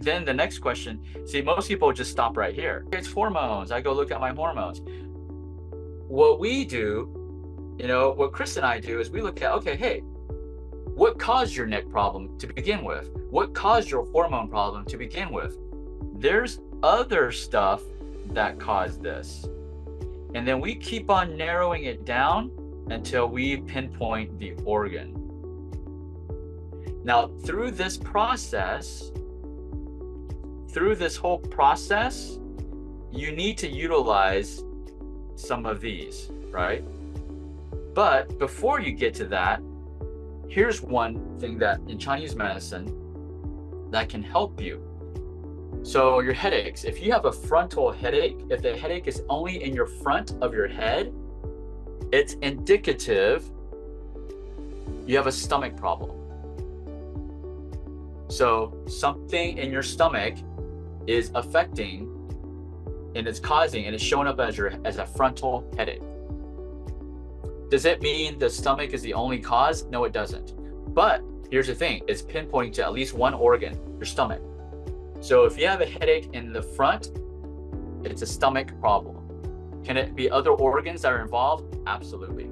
then the next question, see, most people just stop right here. It's hormones. I go look at my hormones. What we do, what Chris and I do is we look at, okay, hey, what caused your neck problem to begin with? What caused your hormone problem to begin with? There's other stuff that caused this. And then we keep on narrowing it down until we pinpoint the organ. Now, through this whole process, you need to utilize some of these, right? But before you get to that, here's one thing that in Chinese medicine that can help you. So your headaches, if you have a frontal headache, if the headache is only in your front of your head, it's indicative you have a stomach problem. So something in your stomach is affecting and it's causing and it's showing up as a frontal headache. Does it mean the stomach is the only cause? No, it doesn't. But here's the thing, it's pinpointing to at least one organ, your stomach. So if you have a headache in the front, it's a stomach problem. Can it be other organs that are involved? Absolutely.